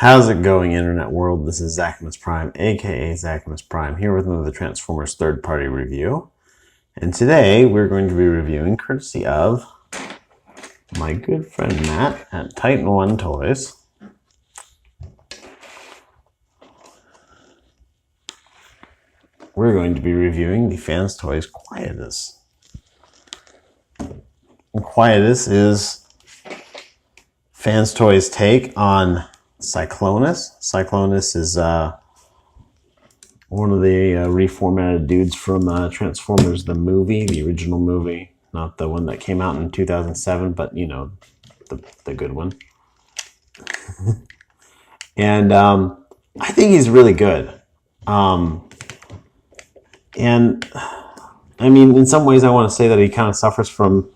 How's it going, internet world? This is Zachimus Prime, aka Zachimus Prime, here with another Transformers third-party review. And today we're going to be reviewing, courtesy of my good friend Matt at titanonetoys, we're going to be reviewing the Fanstoys Quietus. And Quietus is Fanstoys' take on Cyclonus. Cyclonus is one of the reformatted dudes from Transformers the movie, the original movie, not the one that came out in 2007, but you know, the good one. And I think he's really good. And I mean, in some ways, I want to say that he kind of suffers from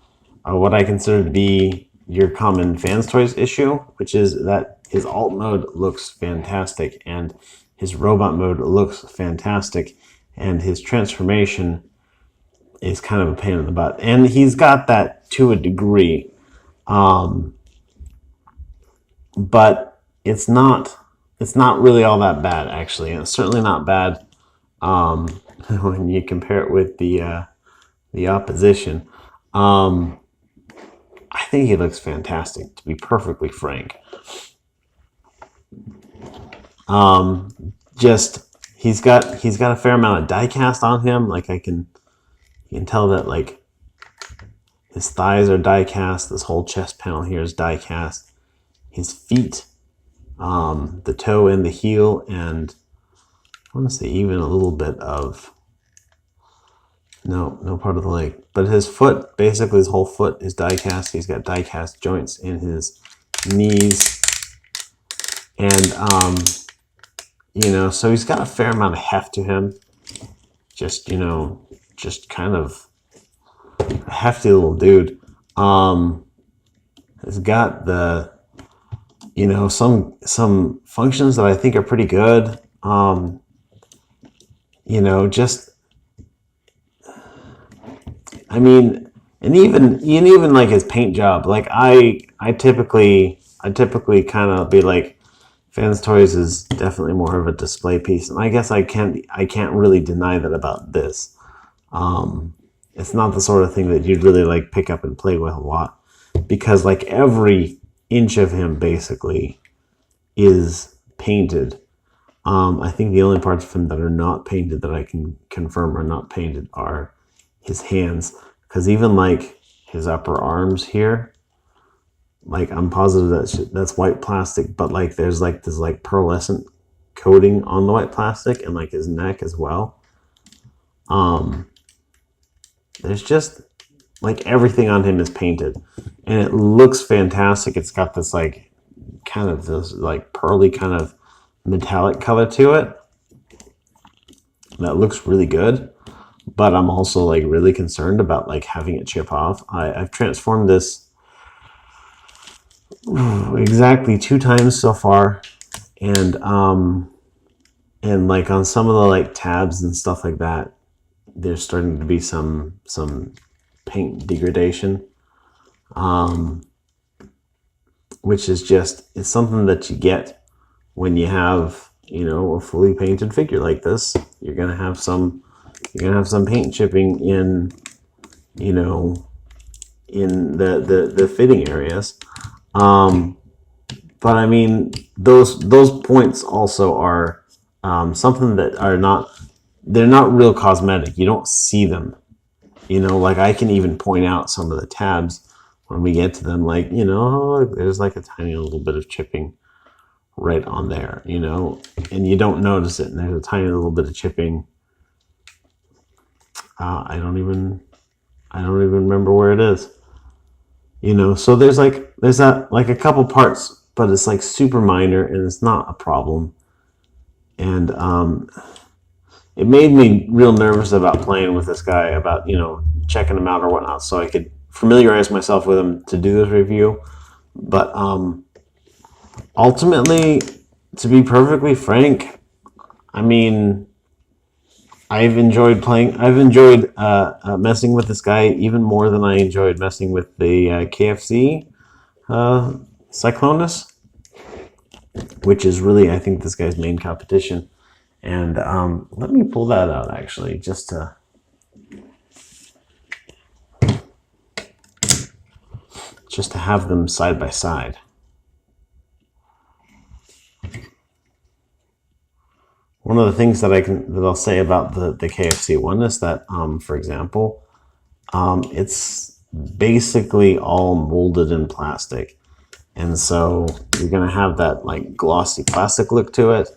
what I consider to be your common Fanstoys issue, which is that his alt mode looks fantastic and his robot mode looks fantastic and his transformation is kind of a pain in the butt. And he's got that to a degree, but it's not really all that bad, actually. And it's certainly not bad when you compare it with the opposition. I think he looks fantastic, to be perfectly frank. He's got a fair amount of die cast on him. Like you can tell that like his thighs are die cast. This whole chest panel here is die cast. His feet, the toe and the heel, and I want to say even a little bit of no part of the leg. But his foot, basically his whole foot is die cast. He's got die cast joints in his knees. And, you know, so he's got a fair amount of heft to him. Just, you know, just kind of a hefty little dude. He's got the, you know, some functions that I think are pretty good. You know, just, I mean, and even like his paint job, like I typically kind of be like, Fanstoys is definitely more of a display piece, and I guess I can't really deny that about this. It's not the sort of thing that you'd really like pick up and play with a lot, because like every inch of him basically is painted. I think the only parts of him that are not painted that I can confirm are not painted are his hands, because even like his upper arms here, like I'm positive that's white plastic, but like there's like this like pearlescent coating on the white plastic, and like his neck as well. There's just like everything on him is painted, and it looks fantastic. It's got this like kind of this like pearly kind of metallic color to it that looks really good. But I'm also like really concerned about like having it chip off. I've transformed this exactly 2 times so far, and like on some of the like tabs and stuff like that, there's starting to be some paint degradation, which is just, it's something that you get when you have, you know, a fully painted figure like this. You're gonna have some paint chipping in, you know, in the fitting areas. But I mean, those points also are something that are they're not real cosmetic. You don't see them, you know, like I can even point out some of the tabs when we get to them, like, you know, there's like a tiny little bit of chipping right on there, you know, and you don't notice it, and there's a tiny little bit of chipping. I don't even remember where it is. You know, so there's that like a couple parts, but it's like super minor and it's not a problem. And it made me real nervous about playing with this guy, about, you know, checking him out or whatnot, so I could familiarize myself with him to do this review. But ultimately, to be perfectly frank, I mean, I've enjoyed messing with this guy even more than I enjoyed messing with the KFC Cyclonus. which is really, I think, this guy's main competition. And let me pull that out, actually, just to have them side by side. One of the things that I'll say about the KFC one is that, for example, it's basically all molded in plastic, and so you're gonna have that like glossy plastic look to it.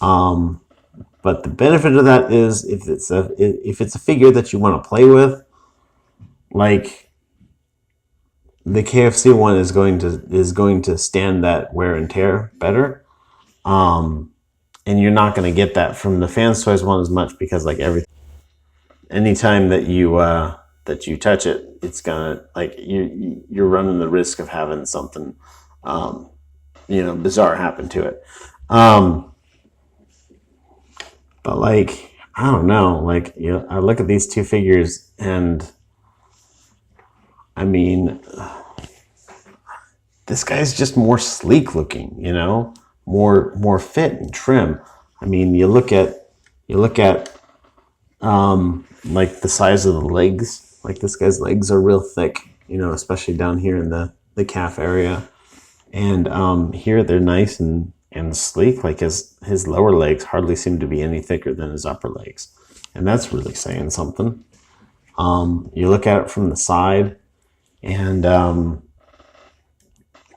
But the benefit of that is if it's a figure that you want to play with, like the KFC one is going to stand that wear and tear better. And you're not going to get that from the Fanstoys one as much, because like anytime that you touch it, it's gonna, like, you're running the risk of having something bizarre happen to it. But like, I don't know, like, I look at these two figures and I mean, this guy's just more sleek looking, more fit and trim. I mean, you look at like the size of the legs. Like, this guy's legs are real thick, especially down here in the calf area. And here they're nice and sleek. Like his lower legs hardly seem to be any thicker than his upper legs. And that's really saying something. You look at it from the side, and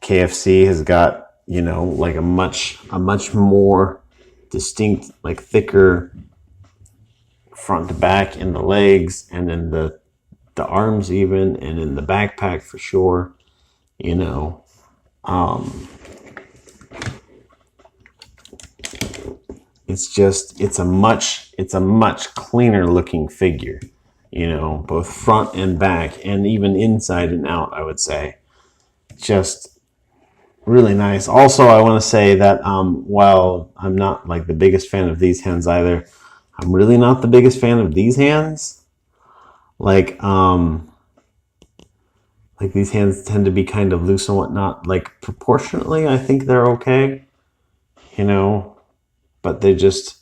KFC has got, like a much more distinct, like thicker front to back in the legs, and in the arms even, and in the backpack for sure. It's a much cleaner looking figure, both front and back, and even inside and out, I would say. Just really nice. Also, I want to say that while I'm not like the biggest fan of these hands either, I'm really not the biggest fan of these hands. Like these hands tend to be kind of loose and whatnot. Like, proportionately, I think they're okay, but they just,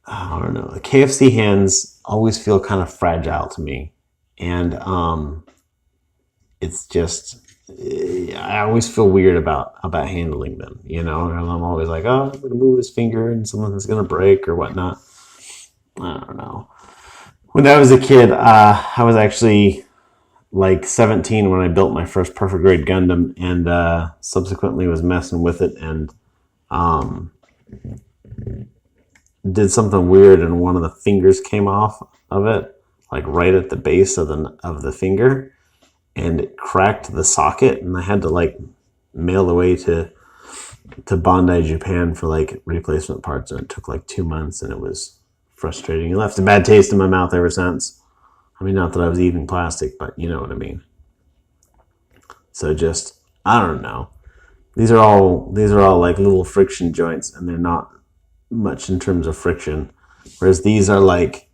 I don't know. The KFC hands always feel kind of fragile to me, and it's just, I always feel weird about handling them, and I'm always like, oh, I'm gonna move his finger and something's gonna break or whatnot. I don't know. When I was a kid, I was actually like 17 when I built my first perfect grade Gundam, and subsequently was messing with it and did something weird, and one of the fingers came off of it, like right at the base of the finger, and it cracked the socket, and I had to like mail away to Bondi, Japan for like replacement parts, and it took like 2 months, and it was frustrating. It left a bad taste in my mouth ever since. I mean, not that I was eating plastic, but you know what I mean. So just, I don't know. These are all like little friction joints, and they're not much in terms of friction, whereas these are like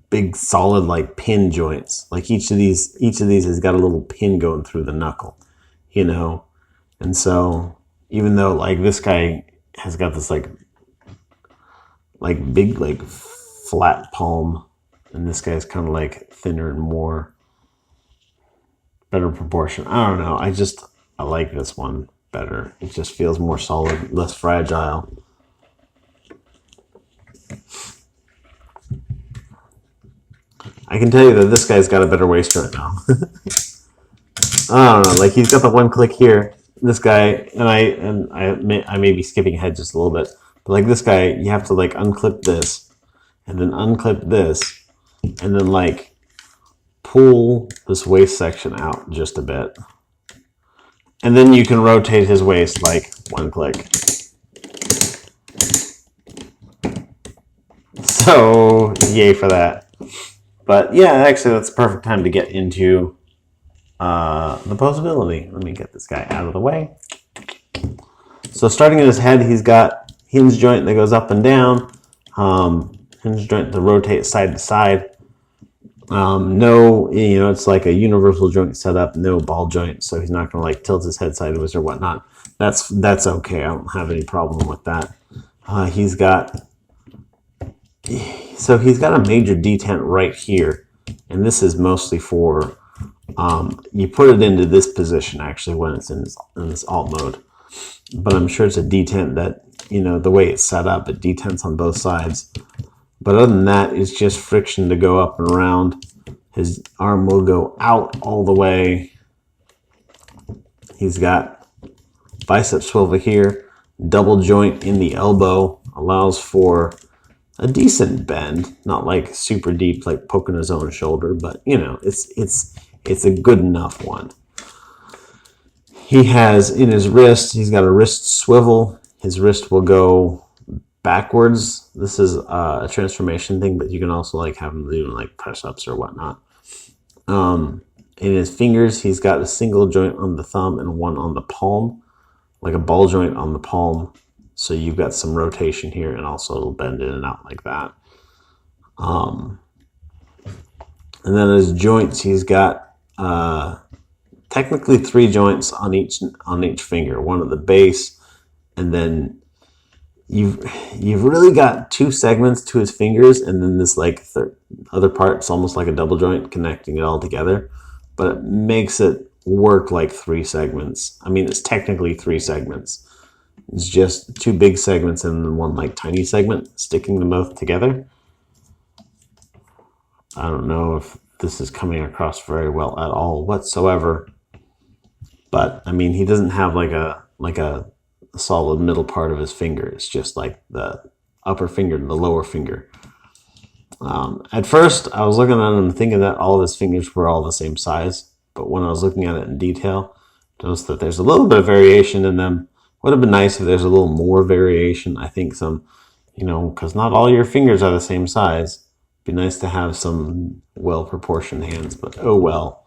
big solid like pin joints. Like each of these has got a little pin going through the knuckle, and so even though like this guy has got this like big like flat palm, and this guy's kind of like thinner and more better proportion. I don't know. I like this one better. It just feels more solid, less fragile. I can tell you that this guy's got a better waist joint now. I don't know. Like, he's got the one click here. This guy, and I may be skipping ahead just a little bit, but like this guy, you have to like unclip this, and then unclip this, and then like pull this waist section out just a bit, and then you can rotate his waist like one click. So yay for that. But yeah, actually that's the perfect time to get into the posability. Let me get this guy out of the way. So starting in his head, he's got hinge joint that goes up and down, hinge joint to rotate side to side, No, it's like a universal joint setup, no ball joint, so he's not going to like tilt his head sideways or whatnot. That's okay. I don't have any problem with that. He's got a major detent right here, and this is mostly for you put it into this position actually when it's in this alt mode. But I'm sure it's a detent that the way it's set up, it detents on both sides. But other than that, it's just friction to go up and around. His arm will go out all the way. He's got bicep swivel here. Double joint in the elbow allows for a decent bend. Not like super deep, like poking his own shoulder, but it's a good enough one. He has in his wrist, he's got a wrist swivel. His wrist will go backwards. This is a transformation thing, but you can also like have him doing like press-ups or whatnot. In his fingers, he's got a single joint on the thumb and one on the palm, like a ball joint on the palm. So you've got some rotation here, and also it'll bend in and out like that. And then his joints, he's got technically 3 joints on each finger, one at the base, and then you've really got 2 segments to his fingers, and then this like other part. It's almost like a double joint connecting it all together, but it makes it work like 3 segments. I mean, it's technically 3 segments. It's just 2 big segments and then 1 like tiny segment sticking them both together. I don't know if this is coming across very well at all whatsoever, but I mean, he doesn't have like a solid middle part of his finger. It's just like the upper finger and the lower finger. At first, I was looking at him thinking that all of his fingers were all the same size, but when I was looking at it in detail, I noticed that there's a little bit of variation in them. Would have been nice if there's a little more variation. I think some, because not all your fingers are the same size. It'd be nice to have some well-proportioned hands, but oh well.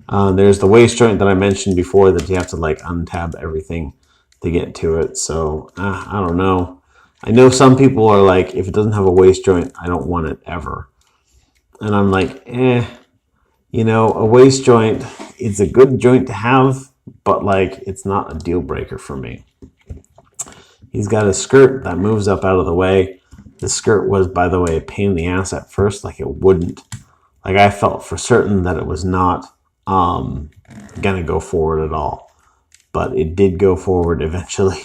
There's the waist joint that I mentioned before that you have to like untab everything to get to it. So I don't know. I know some people are like, if it doesn't have a waist joint, I don't want it ever. And I'm like, a waist joint, it's a good joint to have, but like it's not a deal breaker for me. He's got a skirt that moves up out of the way. The skirt was, by the way, a pain in the ass at first. Like it wouldn't. Like I felt for certain that it was not gonna go forward at all. But it did go forward eventually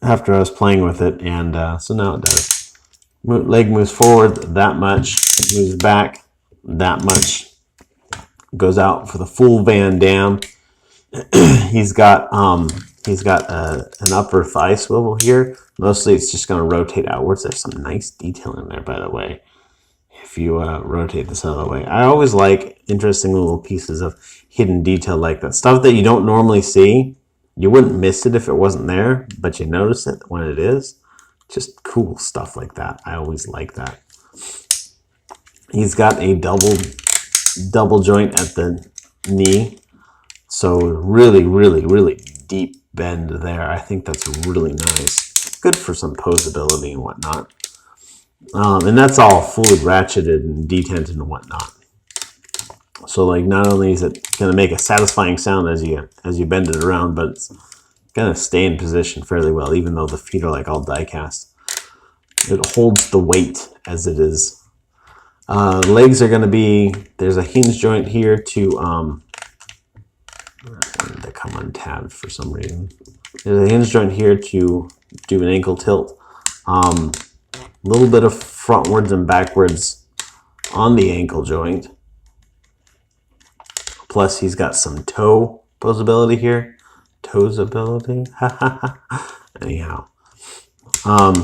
after I was playing with it, and so now it does. Leg moves forward that much, moves back that much, goes out for the full Van Damme. He's got an upper thigh swivel here. Mostly it's just going to rotate outwards. There's some nice detail in there, by the way, if you rotate this out of the way. I always like interesting little pieces of hidden detail like that. Stuff that you don't normally see. You wouldn't miss it if it wasn't there, but you notice it when it is. Just cool stuff like that. I always like that. He's got a double joint at the knee. So really, really, really deep bend there. I think that's really nice. Good for some posability and whatnot. And that's all fully ratcheted and detented and whatnot. So like not only is it going to make a satisfying sound as you bend it around, but it's going to stay in position fairly well, even though the feet are like all die cast. It holds the weight as it is. Legs are going to be, there's a hinge joint here to, they come untabbed for some reason. There's a hinge joint here to do an ankle tilt. A little bit of frontwards and backwards on the ankle joint. Plus he's got some toe posability here. Toesability? Anyhow.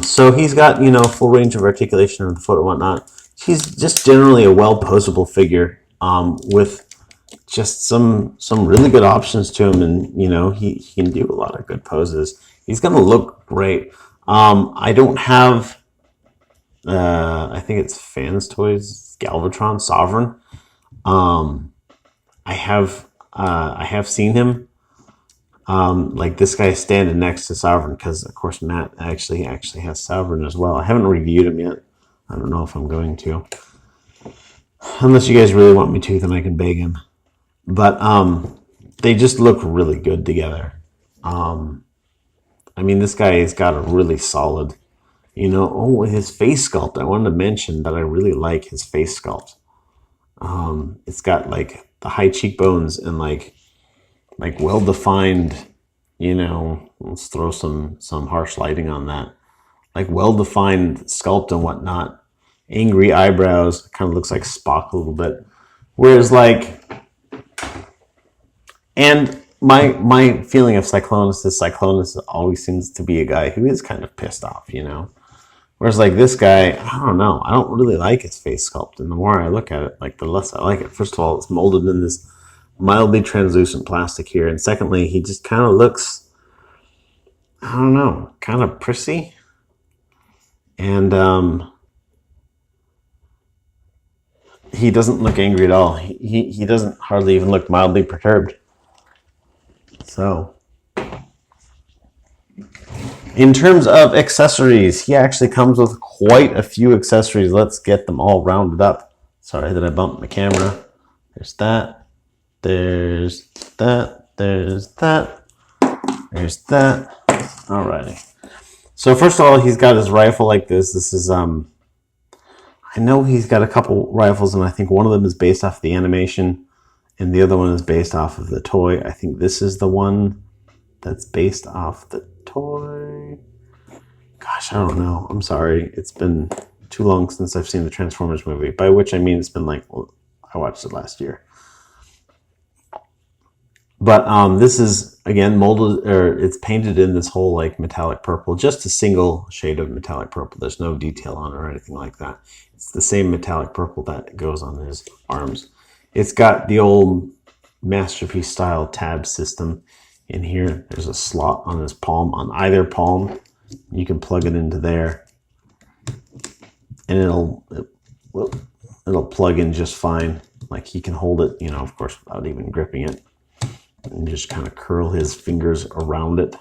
So he's got, full range of articulation of the foot and whatnot. He's just generally a well-posable figure with just some really good options to him, and he can do a lot of good poses. He's gonna look great. I don't have I think it's Fanstoys Galvatron Sovereign. I have seen him like this guy standing next to Sovereign, because of course Matt actually has Sovereign as well. I haven't reviewed him yet. I don't know if I'm going to. Unless you guys really want me to, then I can beg him. But they just look really good together. I mean, this guy has got a really solid, his face sculpt. I wanted to mention that I really like his face sculpt. It's got like the high cheekbones and like well defined, let's throw some harsh lighting on that. Like well defined sculpt and whatnot. Angry eyebrows, kind of looks like Spock a little bit. Whereas and my feeling of Cyclonus is Cyclonus always seems to be a guy who is kind of pissed off, Whereas this guy, I don't know. I don't really like his face sculpt. And the more I look at it, the less I like it. First of all, it's molded in this mildly translucent plastic here. And secondly, he just kind of looks, I don't know, kind of prissy. And he doesn't look angry at all. He doesn't hardly even look mildly perturbed. So, in terms of accessories, he actually comes with quite a few accessories. Let's get them all rounded up. Sorry that I bumped my camera. There's that. There's that. There's that. There's that. Alrighty. So first of all, he's got his rifle like this. This is, I know he's got a couple rifles, and I think one of them is based off the animation, and the other one is based off of the toy. I think this is the one that's based off the toy. Gosh, I don't know. I'm sorry. It's been too long since I've seen the Transformers movie, by which I mean it's been I watched it last year. But this is, again, molded, or it's painted in this whole metallic purple, just a single shade of metallic purple. There's no detail on it or anything like that. It's the same metallic purple that goes on his arms. It's got the old Masterpiece style tab system in here. There's a slot on his palm, on either palm. You can plug it into there, and it'll plug in just fine. He can hold it, of course, without even gripping it, and just kind of curl his fingers around it.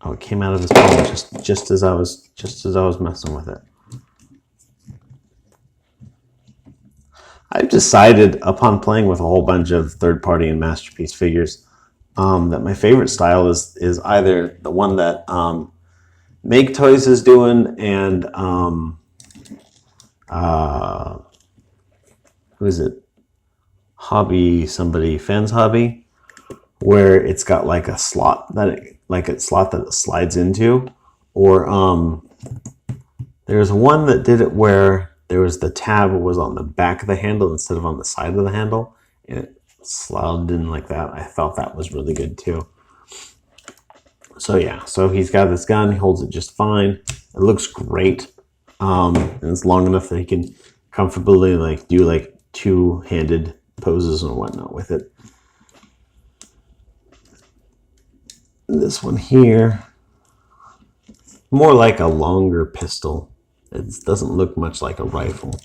Oh, it came out of his palm just as I was messing with it. I've decided, upon playing with a whole bunch of third-party and Masterpiece figures, that my favorite style is either the one that Make Toys is doing, and who is it? Fans Hobby, where it's got a slot that it slides into, or there's one that did it where there was the tab was on the back of the handle instead of on the side of the handle, and it slid in like that. I thought that was really good too. So yeah, so he's got this gun. He holds it just fine. It looks great, and it's long enough that he can comfortably do two-handed poses and whatnot with it. And this one here, more like a longer pistol. It doesn't look much like a rifle,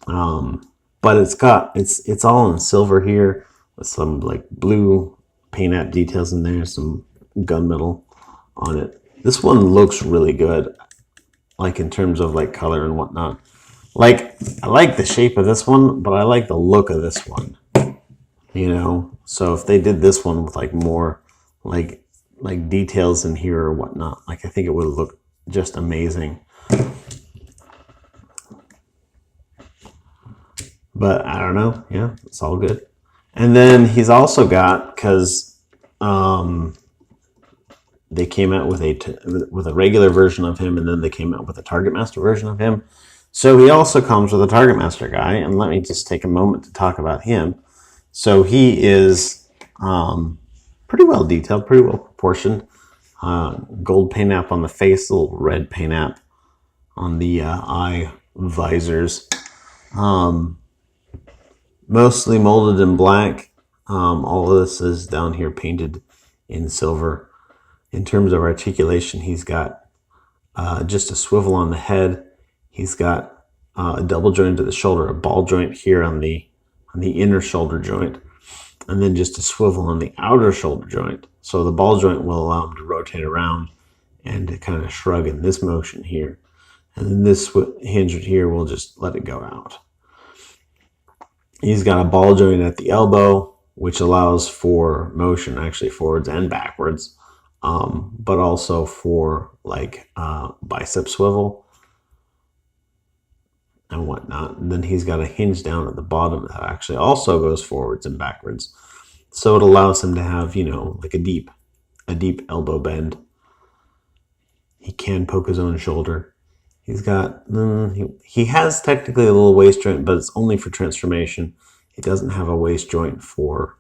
but it's all in silver here with some blue paint app details in there, some gunmetal on it. This one looks really good, in terms of color and whatnot. I like the shape of this one, but I like the look of this one. So if they did this one with more details in here or whatnot, I think it would look just amazing. But I don't know. Yeah, it's all good. And then he's also got, because they came out with a regular version of him, and then they came out with a Target Master version of him. So he also comes with a Target Master guy, and let me just take a moment to talk about him. So he is pretty well detailed, pretty well proportioned. Gold paint app on the face, a little red paint app on the eye visors. Mostly molded in black. All of this is down here painted in silver. In terms of articulation, he's got just a swivel on the head. He's got a double joint to the shoulder, a ball joint here on the inner shoulder joint, and then just a swivel on the outer shoulder joint. So the ball joint will allow him to rotate around and to kind of shrug in this motion here. And then this hinge here, we'll just let it go out. He's got a ball joint at the elbow, which allows for motion actually forwards and backwards, but also for like bicep swivel and whatnot. And then he's got a hinge down at the bottom that actually also goes forwards and backwards. So it allows him to have, you know, like a deep elbow bend. He can poke his own shoulder. He's got, he has technically a little waist joint, but it's only for transformation. He doesn't have a waist joint for,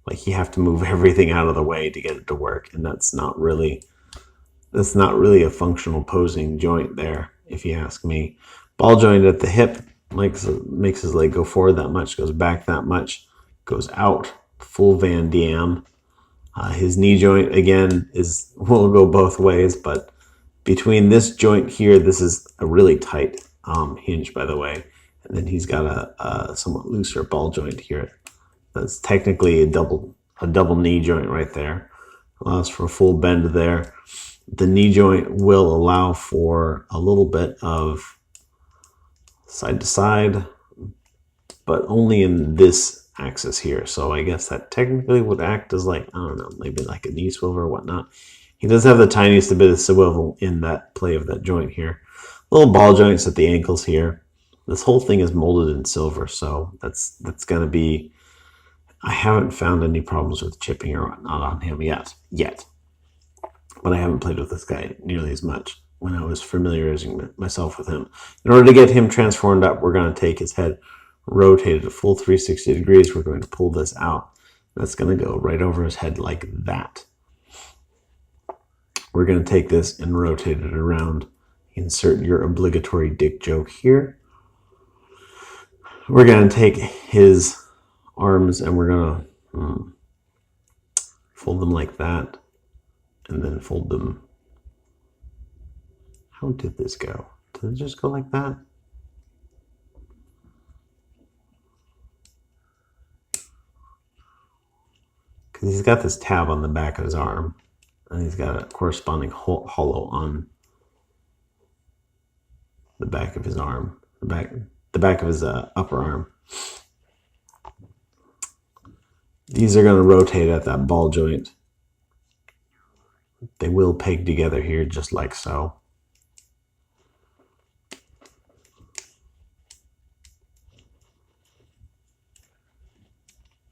like, you have to move everything out of the way to get it to work. And that's not really a functional posing joint there, if you ask me. Ball joint at the hip makes his leg go forward that much, goes back that much, goes out, full Van Damme. His knee joint, again, will go both ways, but between this joint here, this is a really tight hinge, by the way. And then he's got a somewhat looser ball joint here. That's technically a double knee joint right there. Allows for a full bend there. The knee joint will allow for a little bit of side to side, but only in this axis here. So I guess that technically would act as like, I don't know, maybe like a knee swivel or whatnot. He does have the tiniest bit of swivel in that play of that joint here. Little ball joints at the ankles here. This whole thing is molded in silver, so that's going to be, I haven't found any problems with chipping or whatnot on him yet. But I haven't played with this guy nearly as much when I was familiarizing myself with him. In order to get him transformed up, we're going to take his head, rotate it a full 360 degrees. We're going to pull this out. That's going to go right over his head like that. We're going to take this and rotate it around. Insert your obligatory dick joke here. We're going to take his arms and we're going to fold them like that. And then fold them. How did this go? Did it just go like that? Because he's got this tab on the back of his arm. And he's got a corresponding hollow on the back of his arm. The back of his upper arm. These are going to rotate at that ball joint. They will peg together here just like so.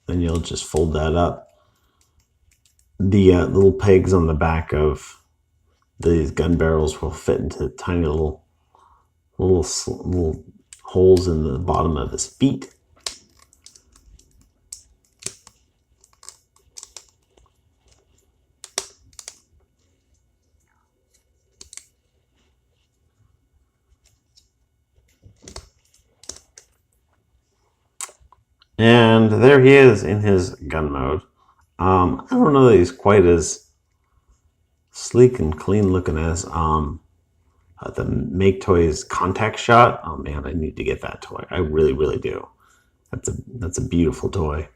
Then you'll just fold that up. The little pegs on the back of these gun barrels will fit into tiny little holes in the bottom of his feet. And there he is in his gun mode. I don't know that he's quite as sleek and clean looking as the Make Toys Contact Shot. Oh man, I need to get that toy. I really, really do. That's a beautiful toy.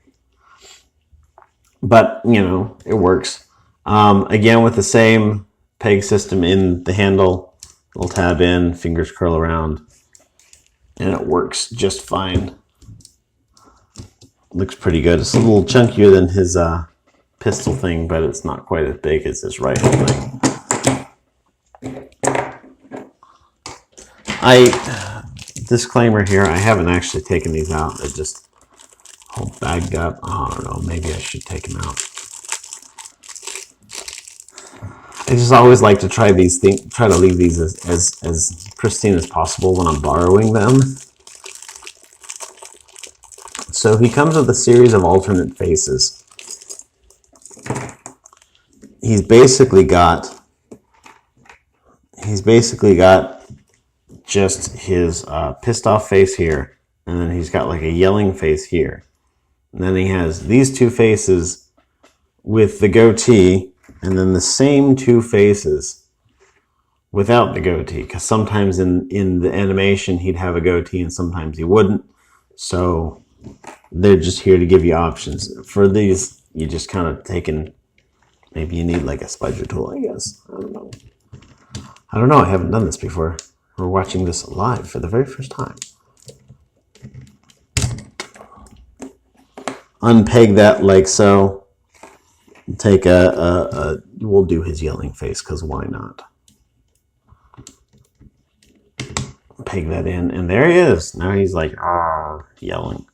But, you know, it works. Again, with the same peg system in the handle. Little tab in, fingers curl around. And it works just fine. Looks pretty good. It's a little chunkier than his pistol thing, but it's not quite as big as his rifle thing. Disclaimer here, I haven't actually taken these out. They're just all bagged up. I don't know, maybe I should take them out. I just always like to try to leave these as pristine as possible when I'm borrowing them. So he comes with a series of alternate faces. He's basically got just his pissed off face here, and then he's got like a yelling face here. And then he has these two faces with the goatee, and then the same two faces without the goatee, because sometimes in the animation he'd have a goatee and sometimes he wouldn't. So they're just here to give you options. For these, you just kind of maybe you need like a spudger tool, I guess. I don't know. I haven't done this before. who are watching this live for the very first time. Unpeg that like so. Take we'll do his yelling face, because why not? Peg that in, and there he is. Now he's like, yelling.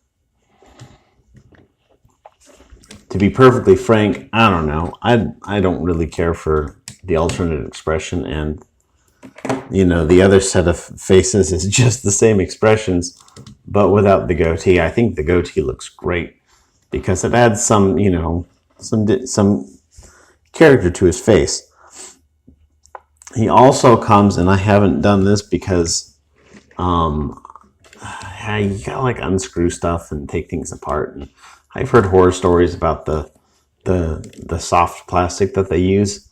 To be perfectly frank, I don't know. I don't really care for the alternate expression, and you know, the other set of faces is just the same expressions, but without the goatee. I think the goatee looks great because it adds some, you know, some character to his face. He also comes, and I haven't done this because you gotta like unscrew stuff and take things apart. And I've heard horror stories about the soft plastic that they use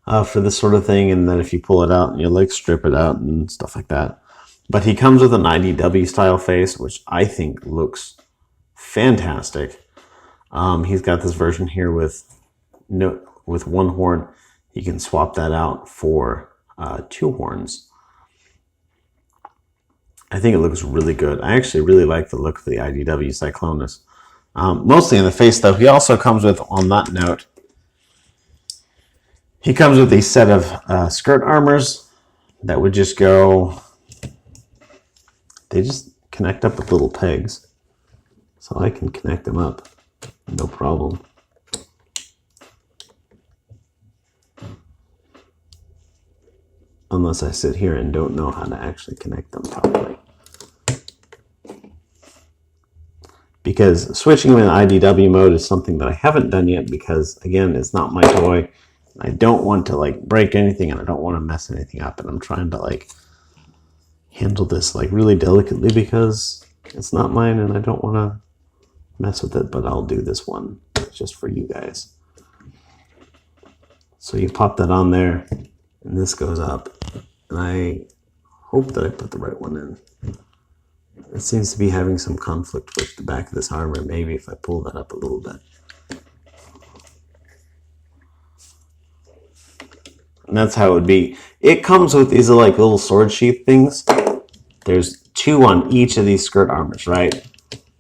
for this sort of thing, and that if you pull it out and you like strip it out and stuff like that. But he comes with an IDW style face, which I think looks fantastic. He's got this version here with one horn. You can swap that out for 2 horns. I think it looks really good. I actually really like the look of the IDW Cyclonus. Mostly in the face, though. He also comes with, on that note, he comes with a set of skirt armors that would just go... They just connect up with little pegs. So I can connect them up. No problem. Unless I sit here and don't know how to actually connect them properly. Because switching them in IDW mode is something that I haven't done yet because, again, it's not my toy. I don't want to like break anything, and I don't want to mess anything up, and I'm trying to like handle this like really delicately because it's not mine and I don't want to mess with it, but I'll do this one just for you guys. So you pop that on there, and this goes up, and I hope that I put the right one in. It seems to be having some conflict with the back of this armor. Maybe if I pull that up a little bit. And that's how it would be. It comes with these like little sword sheath things. There's 2 on each of these skirt armors, right?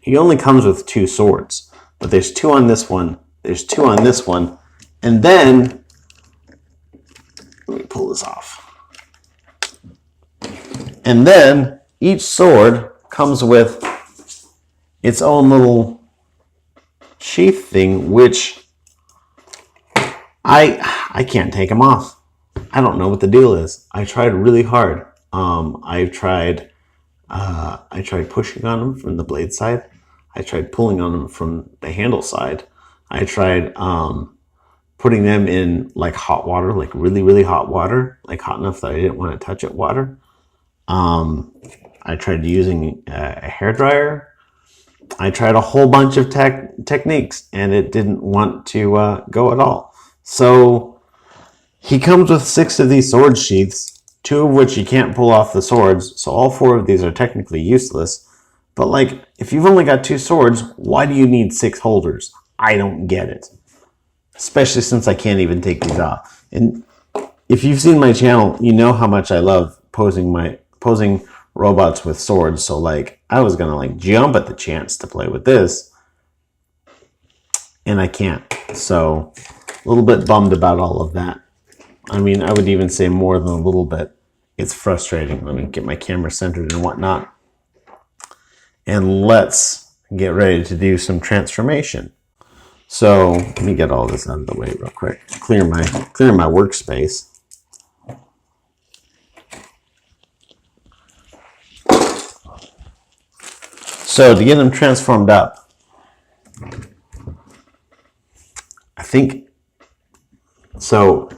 He only comes with 2 swords, but there's 2 on this one. There's 2 on this one. And then, let me pull this off. And then each sword comes with its own little sheath thing, which I can't take them off. I don't know what the deal is. I tried really hard. I tried pushing on them from the blade side. I tried pulling on them from the handle side. I tried putting them in like hot water, like really, really hot water, like hot enough that I didn't want to touch it water. I tried using a hairdryer. I tried a whole bunch of techniques, and it didn't want to go at all. So he comes with 6 of these sword sheaths, 2 of which you can't pull off the swords. So all 4 of these are technically useless. But like, if you've only got 2 swords, why do you need 6 holders? I don't get it. Especially since I can't even take these off. And if you've seen my channel, you know how much I love posing robots with swords. So like, I was gonna like jump at the chance to play with this, and I can't. So a little bit bummed about all of that. I mean, I would even say more than a little bit. It's frustrating. Let me get my camera centered and whatnot. And let's get ready to do some transformation. So let me get all this out of the way real quick. Clear my workspace. So to get them transformed up, I think, so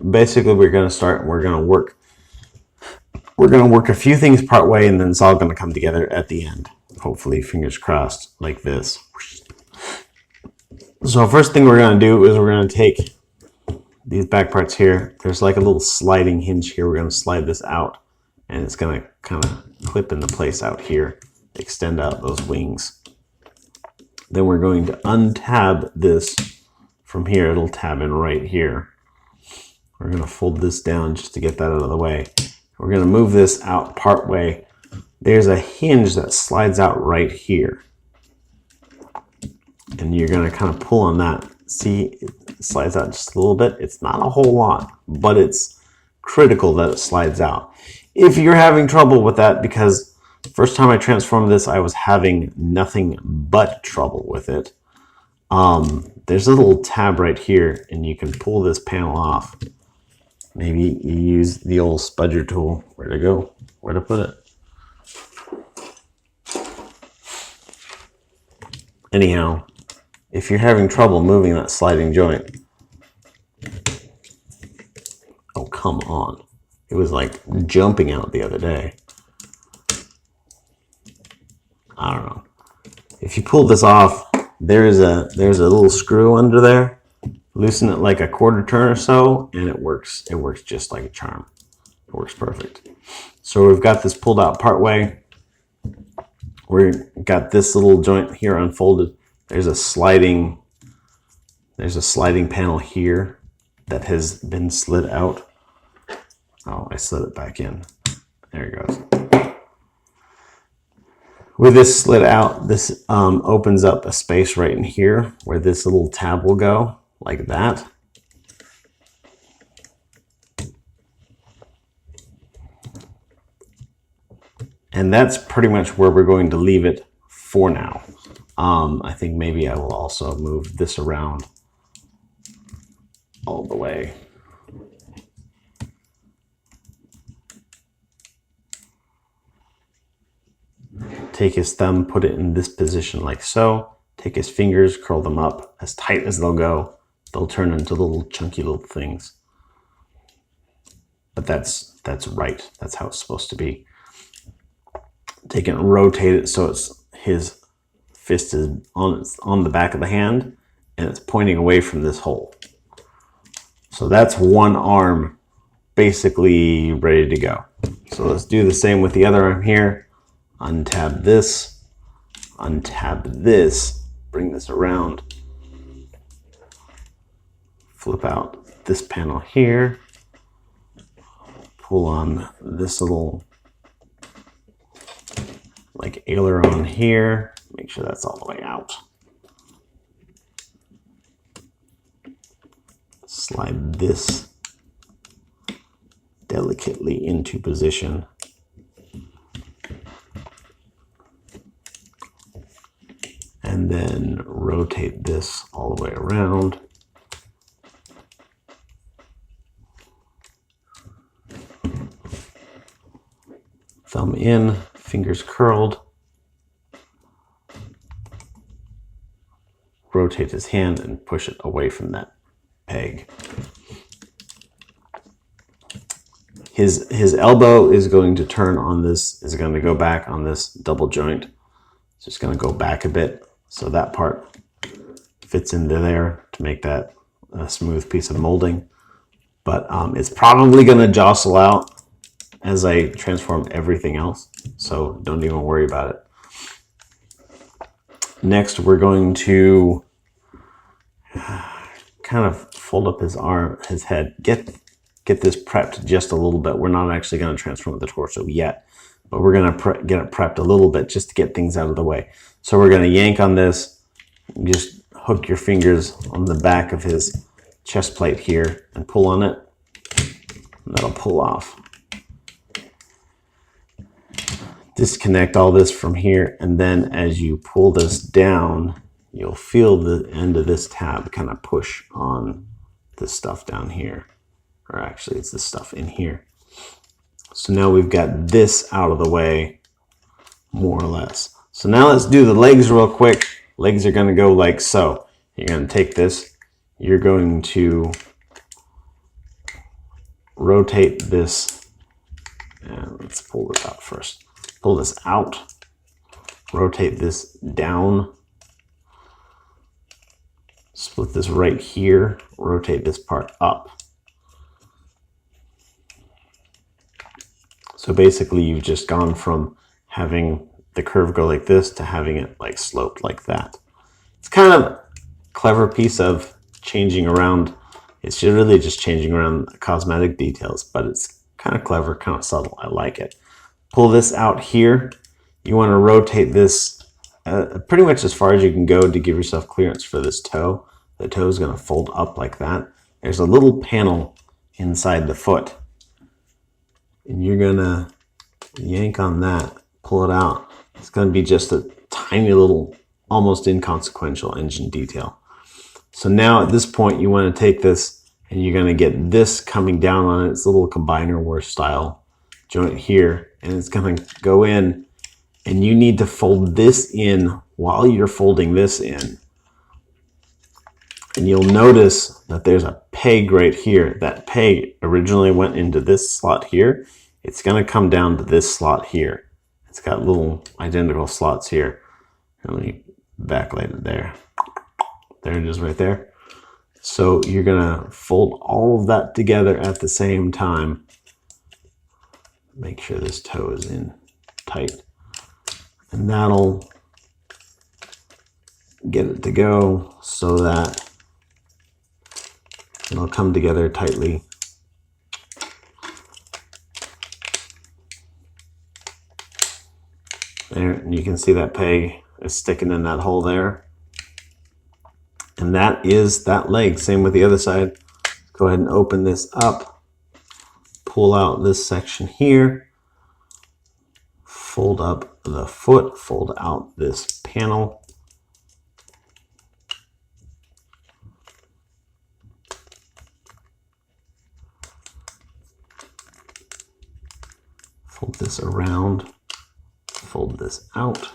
basically we're going to work a few things part way, and then it's all going to come together at the end. Hopefully, fingers crossed, like this. So first thing we're going to do is we're going to take these back parts here. There's like a little sliding hinge here. We're going to slide this out, and it's going to kind of clip into place out here, extend out those wings. Then we're going to untab this from here. It'll tab in right here. We're going to fold this down just to get that out of the way. We're going to move this out part way. There's a hinge that slides out right here. And you're going to kind of pull on that. See, it slides out just a little bit. It's not a whole lot, but it's critical that it slides out. If you're having trouble with that, because the first time I transformed this, I was having nothing but trouble with it. There's a little tab right here, and you can pull this panel off. Maybe you use the old spudger tool. Where to go? Where to put it? Anyhow, if you're having trouble moving that sliding joint, oh, come on. It was like jumping out the other day. I don't know. If you pull this off, there's a little screw under there. Loosen it like a quarter turn or so, and it works. It works just like a charm. It works perfect. So we've got this pulled out part way. We've got this little joint here unfolded. There's a sliding panel here that has been slid out. Oh, I slid it back in. There it goes. With this slid out, this opens up a space right in here where this little tab will go, like that. And that's pretty much where we're going to leave it for now. I think maybe I will also move this around all the way. Take his thumb, put it in this position like so. Take his fingers, curl them up as tight as they'll go. They'll turn into little chunky little things. But that's right. That's how it's supposed to be. Take it and rotate it so it's his fist is on the back of the hand and it's pointing away from this hole. So that's one arm basically ready to go. So let's do the same with the other arm here. Untab this, bring this around, flip out this panel here, pull on this little like aileron here, make sure that's all the way out. Slide this delicately into position. And then rotate this all the way around. Thumb in, fingers curled. Rotate his hand and push it away from that peg. His elbow is going to turn on this, is going to go back on this double joint. It's just going to go back a bit. So that part fits into there to make that a smooth piece of molding. But it's probably going to jostle out as I transform everything else. So don't even worry about it. Next, we're going to kind of fold up his arm, his head. Get this prepped just a little bit. We're not actually going to transform the torso yet, but we're going to get it prepped a little bit just to get things out of the way. So we're going to yank on this. Just hook your fingers on the back of his chest plate here and pull on it. And that'll pull off. Disconnect all this from here, and then as you pull this down, you'll feel the end of this tab kind of push on this stuff down here. Or actually, it's this stuff in here. So now we've got this out of the way, more or less. So now let's do the legs real quick. Legs are going to go like so. You're going to take this. You're going to rotate this. And let's pull this out first. Pull this out. Rotate this down. Split this right here. Rotate this part up. So basically you've just gone from having the curve go like this to having it like sloped like that. It's kind of a clever piece of changing around. It's really just changing around the cosmetic details, but it's kind kind of clever, kind of subtle. I like it. Pull this out here. You want to rotate this pretty much as far as you can go to give yourself clearance for this toe. The toe is going to fold up like that. There's a little panel inside the foot. And you're going to yank on that, pull it out. It's going to be just a tiny little, almost inconsequential engine detail. So now at this point, you want to take this and you're going to get this coming down on its little combiner war style joint here. And it's going to go in, and you need to fold this in while you're folding this in. And you'll notice that there's a peg right here. That peg originally went into this slot here. It's going to come down to this slot here. It's got little identical slots here. Let me backlight it there. There it is right there. So you're going to fold all of that together at the same time. Make sure this toe is in tight. And that'll get it to go so that it'll come together tightly. There, and you can see that peg is sticking in that hole there. And that is that leg. Same with the other side. Go ahead and open this up. Pull out this section here. Fold up the foot. Fold out this panel. Fold this around. Fold this out.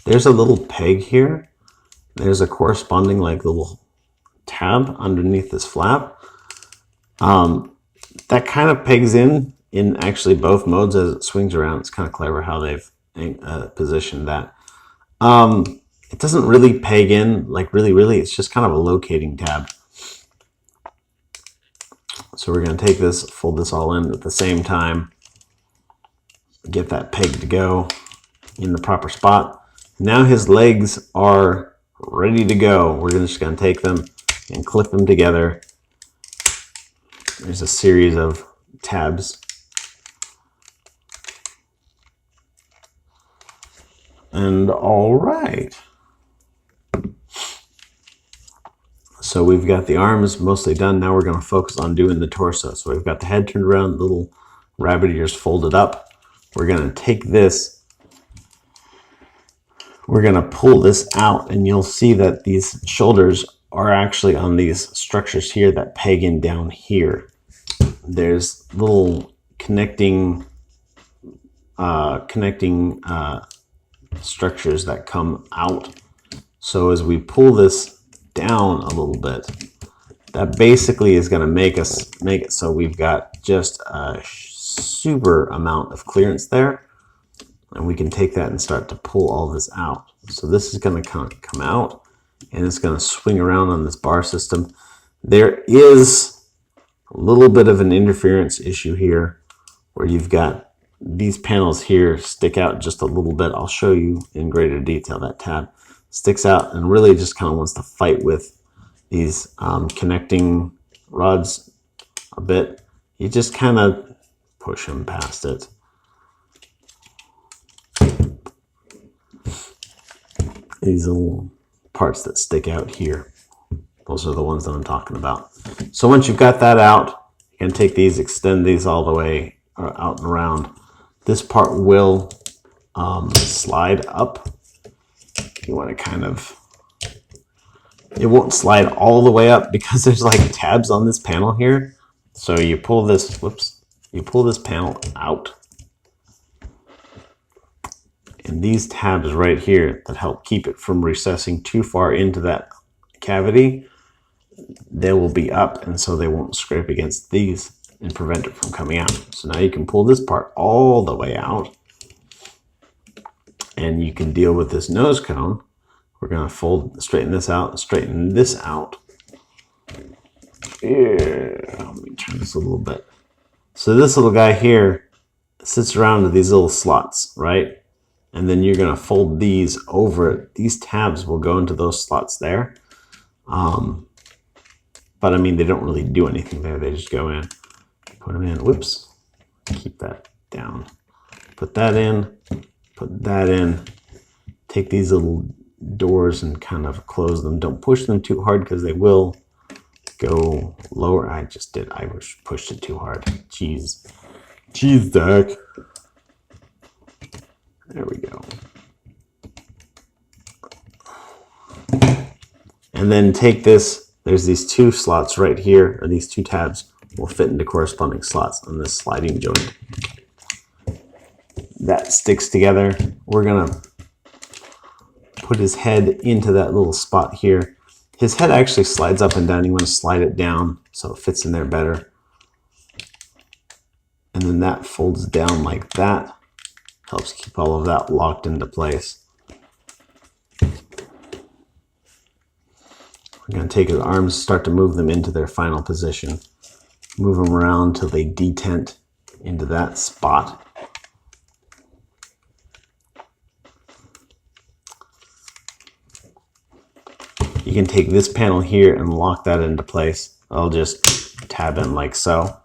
There's a little peg here. There's a corresponding like little tab underneath this flap. That kind of pegs in actually both modes as it swings around. It's kind of clever how they've positioned that. It doesn't really peg in like really. It's just kind of a locating tab. So we're going to take this, fold this all in at the same time. Get that peg to go in the proper spot. Now his legs are ready to go. We're just going to take them and clip them together. There's a series of tabs. And all right. So we've got the arms mostly done. Now we're going to focus on doing the torso. So we've got the head turned around, little rabbit ears folded up. We're going to take this. We're going to pull this out, and you'll see that these shoulders are actually on these structures here that peg in down here. There's little connecting structures that come out. So as we pull this down a little bit, that basically is going to make it so we've got just a super amount of clearance there, and we can take that and start to pull all this out. So this is going to come out, and it's going to swing around on this bar system. There is a little bit of an interference issue here where you've got these panels here stick out just a little bit. I'll show you in greater detail. That tab sticks out and really just kind of wants to fight with these connecting rods a bit. You just kind of push them past it. These little parts that stick out here, those are the ones that I'm talking about. So once you've got that out, you can take these, extend these all the way out and around. This part will slide up. You want to kind of, it won't slide all the way up because there's like tabs on this panel here. So you pull this, you pull this panel out. And these tabs right here that help keep it from recessing too far into that cavity, they will be up, and so they won't scrape against these and prevent it from coming out. So now you can pull this part all the way out, and you can deal with this nose cone. We're going to straighten this out and straighten this out. Yeah, let me turn this a little bit. So this little guy here sits around to these little slots, right? And then you're going to fold these over it. These tabs will go into those slots there. But I mean, they don't really do anything there. They just go in, put them in. Whoops, keep that down. Put that in, put that in. Take these little doors and kind of close them. Don't push them too hard because they will go lower. I just did. I pushed it too hard. Jeez. Jeez, Dak. There we go. And then take this. There's these two slots right here, or these two tabs will fit into corresponding slots on this sliding joint. That sticks together. We're going to put his head into that little spot here. His head actually slides up and down. You want to slide it down so it fits in there better. And then that folds down like that. Helps keep all of that locked into place. We're going to take his arms, start to move them into their final position. Move them around till they detent into that spot. You can take this panel here and lock that into place. I'll just tab in like so.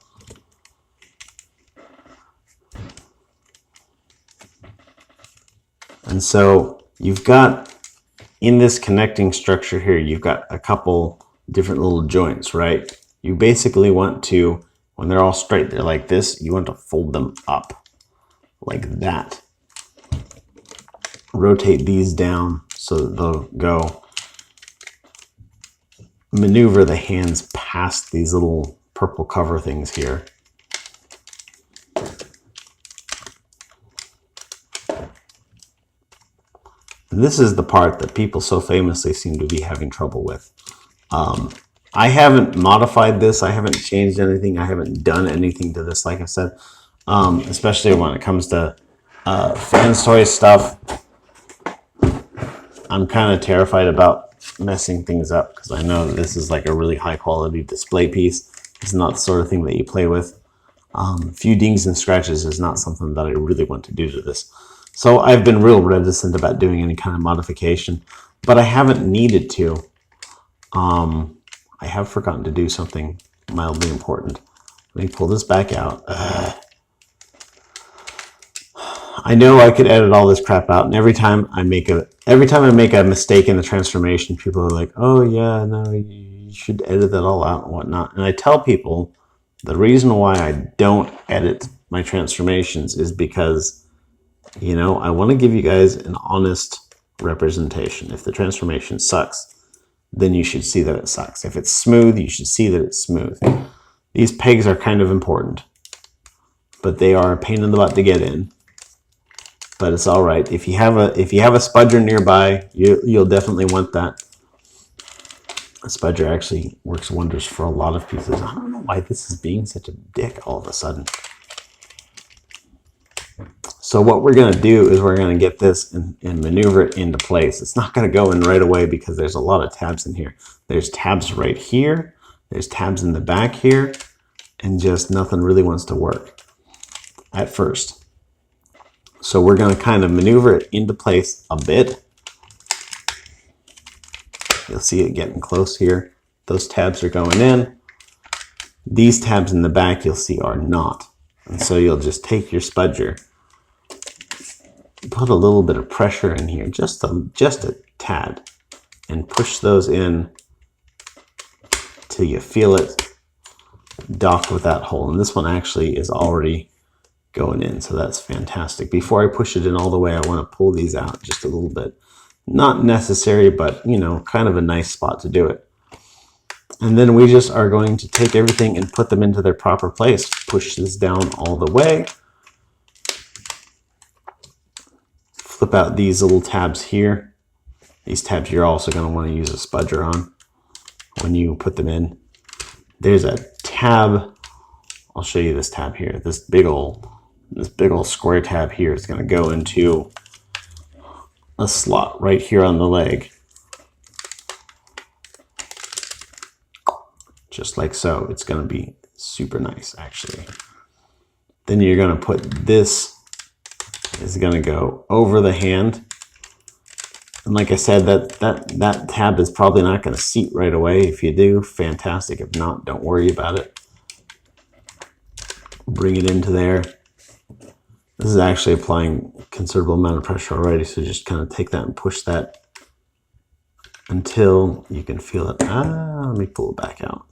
And so you've got, in this connecting structure here, you've got a couple different little joints, right? You basically want to, when they're all straight, they're like this, you want to fold them up like that. Rotate these down so that they'll go. Maneuver the hands past these little purple cover things here. And this is the part that people so famously seem to be having trouble with. I haven't modified this. I haven't changed anything. I haven't done anything to this, like I said, especially when it comes to Fanstoys stuff. I'm kind of terrified about messing things up because I know that this is like a really high quality display piece. It's not the sort of thing that you play with. Few dings and scratches is not something that I really want to do to this. So I've been real reticent about doing any kind of modification, but I haven't needed to. I have forgotten to do something mildly important. Let me pull this back out. I know I could edit all this crap out, and every time I make a mistake in the transformation, people are like, "Oh yeah, no, you should edit that all out and whatnot." And I tell people the reason why I don't edit my transformations is because, you know, I want to give you guys an honest representation. If the transformation sucks, then you should see that it sucks. If it's smooth, you should see that it's smooth. These pegs are kind of important, but they are a pain in the butt to get in. But it's all right. If you have a spudger nearby, you'll definitely want that. A spudger actually works wonders for a lot of pieces. I don't know why this is being such a dick all of a sudden. So what we're going to do is we're going to get this and maneuver it into place. It's not going to go in right away because there's a lot of tabs in here. There's tabs right here. There's tabs in the back here. And just nothing really wants to work at first. So we're going to kind of maneuver it into place a bit. You'll see it getting close here. Those tabs are going in. These tabs in the back you'll see are not. And so you'll just take your spudger, put a little bit of pressure in here, just a tad, and push those in till you feel it dock with that hole. And this one actually is already going in, so that's fantastic. Before I push it in all the way, I want to pull these out just a little bit. Not necessary, but you know, kind of a nice spot to do it. And then we just are going to take everything and put them into their proper place. Push this down all the way. Flip out these little tabs here. These tabs you're also going to want to use a spudger on when you put them in. There's a tab. I'll show you this tab here. This big old square tab here is going to go into a slot right here on the leg. Just like so. It's going to be super nice, actually. Then you're going to put this, is going to go over the hand. And like I said, that tab is probably not going to seat right away. If you do, fantastic. If not, don't worry about it. Bring it into there. This is actually applying a considerable amount of pressure already, so just kind of take that and push that until you can feel it. Let me pull it back out.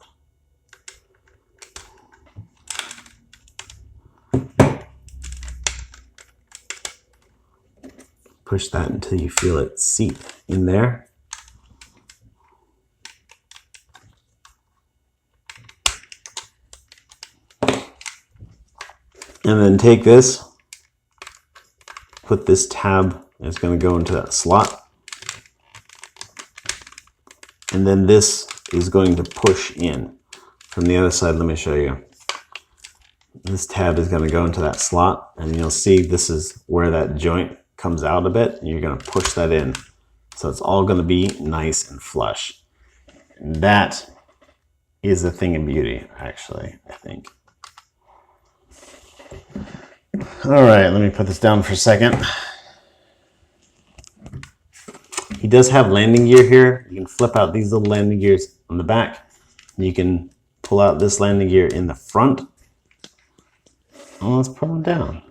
Push that until you feel it seat in there. And then take this, put this tab, it's going to go into that slot. And then this is going to push in from the other side. Let me show you. This tab is going to go into that slot, and you'll see this is where that joint comes out a bit, and you're going to push that in. So it's all going to be nice and flush. That is a thing of beauty, actually, I think. All right, let me put this down for a second. He does have landing gear here. You can flip out these little landing gears on the back. You can pull out this landing gear in the front. Oh, let's put them down.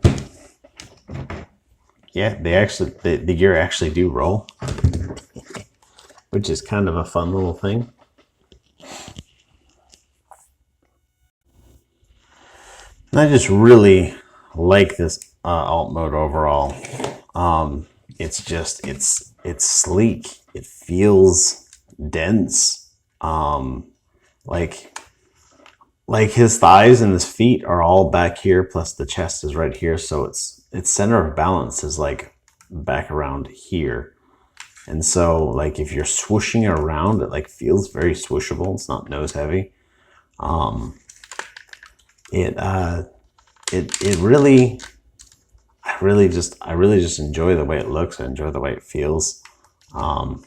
Yeah, the gear actually do roll, which is kind of a fun little thing. And I just really like this alt mode overall. It's sleek. It feels dense. Like his thighs and his feet are all back here, plus the chest is right here. So its center of balance is like back around here. And so like if you're swooshing around, it like feels very swooshable. It's not nose heavy. I really just enjoy the way it looks. I enjoy the way it feels. Of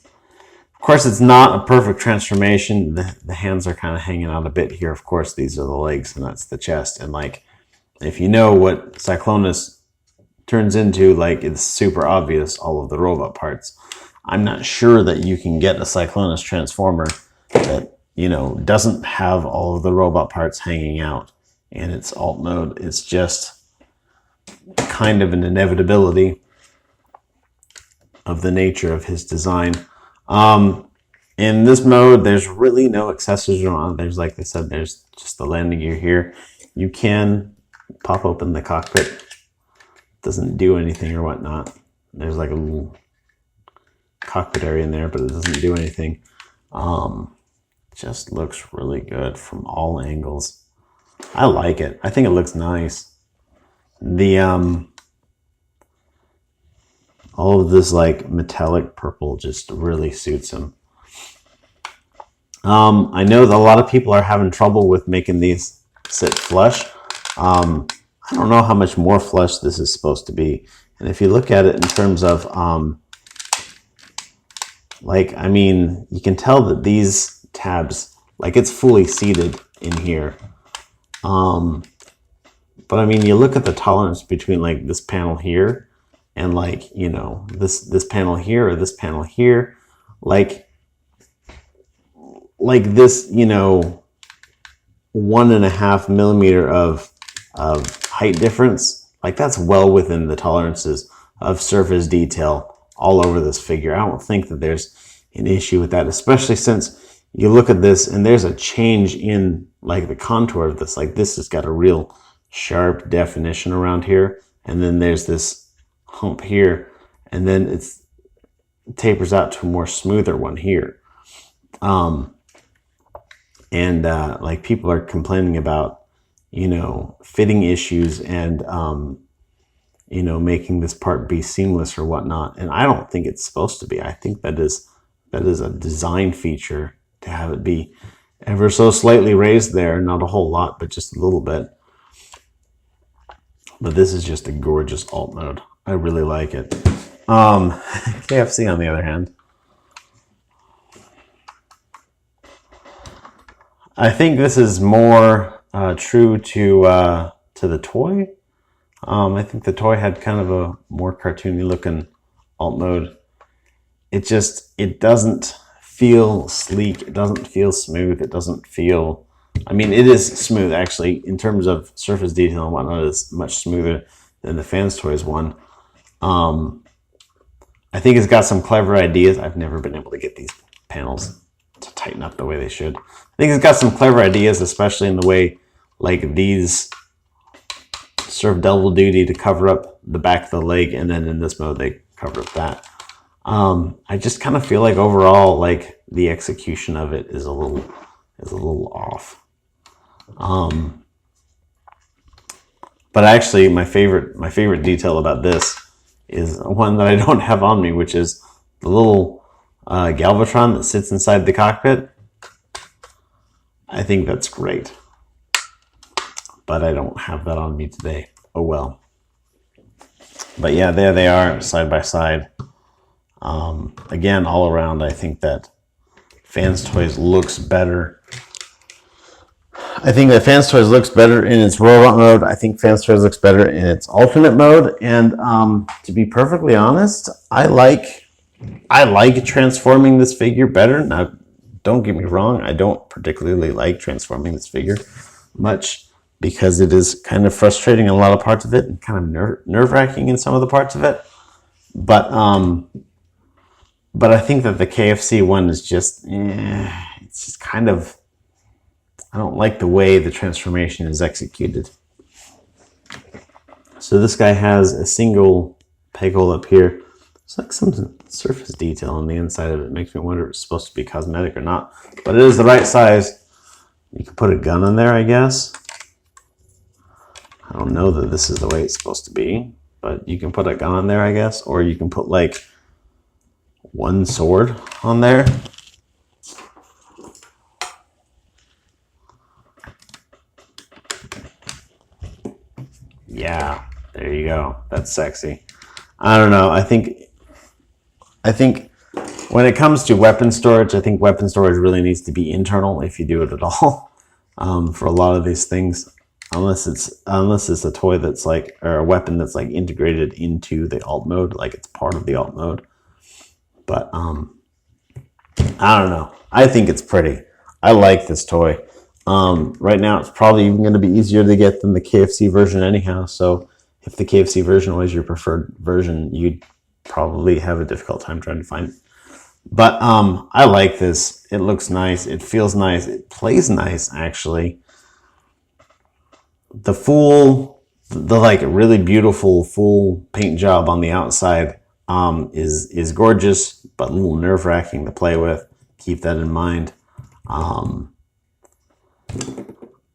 course, it's not a perfect transformation. The hands are kind of hanging out a bit here. Of course, these are the legs and that's the chest. And like, if you know what Cyclonus turns into, like it's super obvious, all of the robot parts. I'm not sure that you can get a Cyclonus transformer that, you know, doesn't have all of the robot parts hanging out in its alt mode. It's just kind of an inevitability of the nature of his design. In this mode, there's really no accessories on. There's, like I said, there's just the landing gear here. You can pop open the cockpit. It doesn't do anything or whatnot. There's like a little cockpit area in there, but it doesn't do anything. Just looks really good from all angles. I like it. I think it looks nice. The all of this like metallic purple just really suits him. I know that a lot of people are having trouble with making these sit flush. I don't know how much more flush this is supposed to be. And if you look at it in terms of, like, I mean, you can tell that these tabs, like it's fully seated in here. But I mean, you look at the tolerance between like this panel here and like, you know, this panel here or this panel here, like this, you know, 1.5 millimeter of height difference, like that's well within the tolerances of surface detail all over this figure. I don't think that there's an issue with that, especially since you look at this and there's a change in like the contour of this. Like this has got a real sharp definition around here, and then there's this hump here, and then it tapers out to a more smoother one here. Like people are complaining about, you know, fitting issues and, you know, making this part be seamless or whatnot. And I don't think it's supposed to be. I think that is a design feature to have it be ever so slightly raised there. Not a whole lot, but just a little bit. But this is just a gorgeous alt mode. I really like it. KFC on the other hand, I think this is more true to the toy. I think the toy had kind of a more cartoony looking alt mode. it doesn't feel sleek. It doesn't feel smooth. It doesn't feel, I mean, it is smooth actually in terms of surface detail and whatnot. It's much smoother than the Fanstoys one. I think it's got some clever ideas. I've never been able to get these panels to tighten up the way they should. I think it's got some clever ideas, especially in the way like these serve double duty to cover up the back of the leg, and then in this mode they cover up that. I just kind of feel like overall, like the execution of it is a little off. But actually, my favorite detail about this is one that I don't have on me, which is the little Galvatron that sits inside the cockpit. I think that's great, but I don't have that on me today. Oh well. But yeah, there they are side by side. Again, all around, I think that Fanstoys looks better. I think that Fanstoys looks better in its robot mode. I think Fanstoys looks better in its alternate mode. And to be perfectly honest, I like transforming this figure better. Now, don't get me wrong, I don't particularly like transforming this figure much because it is kind of frustrating in a lot of parts of it and kind of nerve-wracking in some of the parts of it. But I think that the KFC one is just, it's just kind of, I don't like the way the transformation is executed. So this guy has a single peg hole up here. It's like some surface detail on the inside of it. It makes me wonder if it's supposed to be cosmetic or not. But it is the right size. You can put a gun in there, I guess. I don't know that this is the way it's supposed to be, but you can put a gun on there, I guess. Or you can put like one sword on there. Yeah, there you go. That's sexy. I don't know. I think when it comes to weapon storage, I think weapon storage really needs to be internal if you do it at all. For a lot of these things, unless it's a toy that's like, or a weapon that's like integrated into the alt mode, like it's part of the alt mode. But I don't know. I think it's pretty. I like this toy. Right now, it's probably even going to be easier to get than the KFC version anyhow. So if the KFC version was your preferred version, you'd probably have a difficult time trying to find it. But I like this. It looks nice. It feels nice. It plays nice, actually. The like really beautiful full paint job on the outside is gorgeous, but a little nerve-wracking to play with. Keep that in mind. I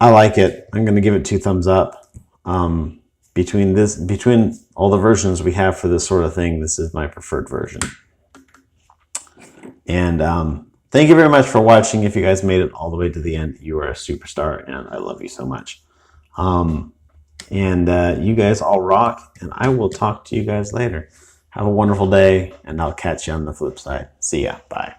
like it. I'm going to give it 2 thumbs up. Between all the versions we have for this sort of thing, this is my preferred version. And thank you very much for watching. If you guys made it all the way to the end, you are a superstar, and I love you so much. You guys all rock, and I will talk to you guys later. Have a wonderful day, and I'll catch you on the flip side. See ya. Bye.